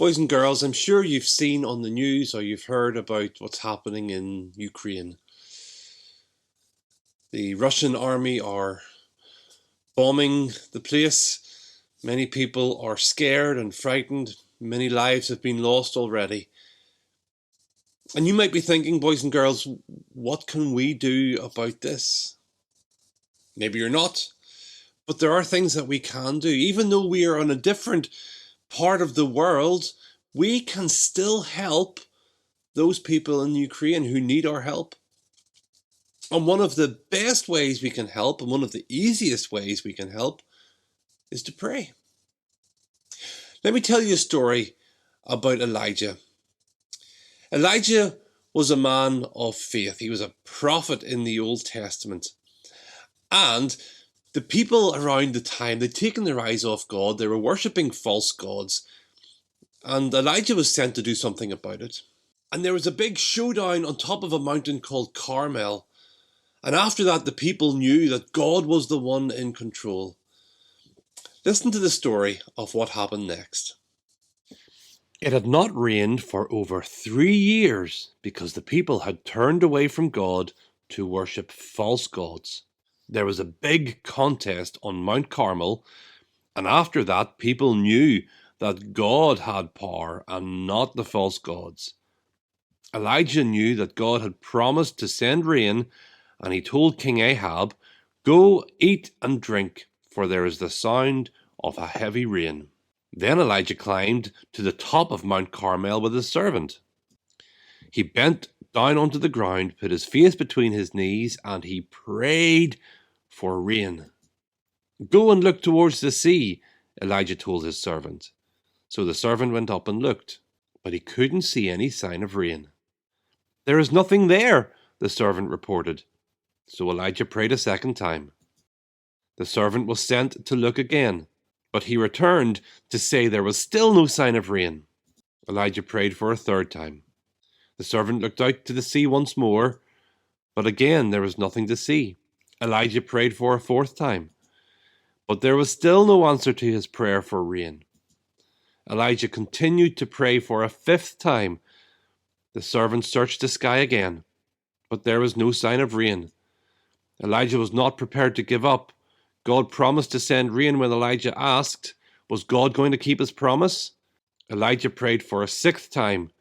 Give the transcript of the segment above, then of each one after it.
Boys and girls, I'm sure you've seen on the news or you've heard about what's happening in Ukraine. The Russian army are bombing the place. Many people are scared and frightened. Many lives have been lost already. And you might be thinking, boys and girls, what can we do about this? Maybe you're not, but there are things that we can do. Even though we are on a different part of the world, we can still help those people in Ukraine who need our help. And one of the best ways we can help, and one of the easiest ways we can help, is to pray. Let me tell you a story about Elijah. Elijah was a man of faith. He was a prophet in the Old Testament. And the people around the time, they'd taken their eyes off God. They were worshipping false gods. And Elijah was sent to do something about it. And there was a big showdown on top of a mountain called Carmel. And after that, the people knew that God was the one in control. Listen to the story of what happened next. It had not rained for over 3 years because the people had turned away from God to worship false gods. There was a big contest on Mount Carmel, and after that, people knew that God had power and not the false gods. Elijah knew that God had promised to send rain, and he told King Ahab, "Go, eat and drink, for there is the sound of a heavy rain." Then Elijah climbed to the top of Mount Carmel with his servant. He bent down onto the ground, put his face between his knees, and he prayed for rain. "Go and look towards the sea," Elijah told his servant. So the servant went up and looked, but he couldn't see any sign of rain. "There is nothing there," the servant reported. So Elijah prayed a second time. The servant was sent to look again, but he returned to say there was still no sign of rain. Elijah prayed for a third time. The servant looked out to the sea once more, but again there was nothing to see. Elijah prayed for a fourth time, but there was still no answer to his prayer for rain. Elijah continued to pray for a fifth time. The servant searched the sky again, but there was no sign of rain. Elijah was not prepared to give up. God promised to send rain when Elijah asked. Was God going to keep his promise? Elijah prayed for a sixth time,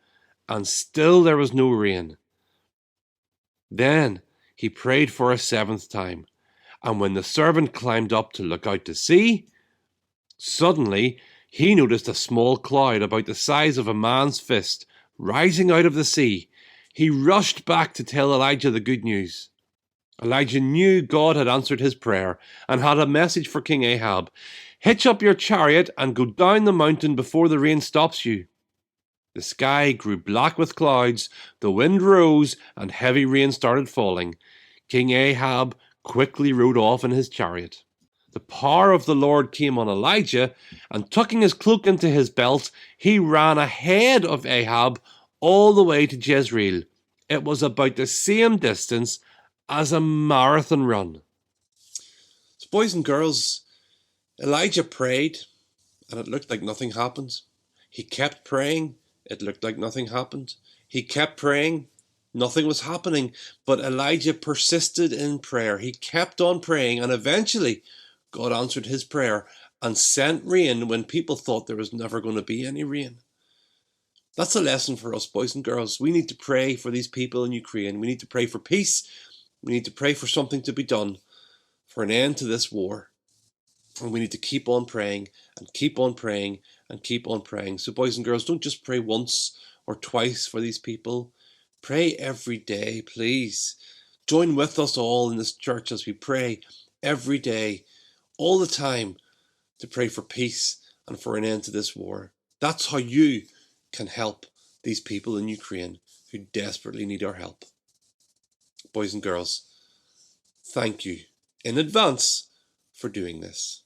and still there was no rain. Then he prayed for a seventh time, and when the servant climbed up to look out to sea, suddenly he noticed a small cloud about the size of a man's fist rising out of the sea. He rushed back to tell Elijah the good news. Elijah knew God had answered his prayer and had a message for King Ahab. "Hitch up your chariot and go down the mountain before the rain stops you." The sky grew black with clouds, the wind rose, and heavy rain started falling. King Ahab quickly rode off in his chariot. The power of the Lord came on Elijah, and tucking his cloak into his belt, he ran ahead of Ahab all the way to Jezreel. It was about the same distance as a marathon run. So, boys and girls, Elijah prayed, and it looked like nothing happened. He kept praying, it looked like nothing happened. He kept praying, nothing was happening. But Elijah persisted in prayer. He kept on praying, and eventually God answered his prayer and sent rain when people thought there was never going to be any rain. That's a lesson for us, boys and girls. We need to pray for these people in Ukraine. We need to pray for peace. We need to pray for something to be done, for an end to this war. And we need to keep on praying and keep on praying and keep on praying. So boys and girls, don't just pray once or twice for these people. Pray every day, please. Join with us all in this church as we pray every day, all the time, to pray for peace and for an end to this war. That's how you can help these people in Ukraine who desperately need our help. Boys and girls, thank you in advance for doing this.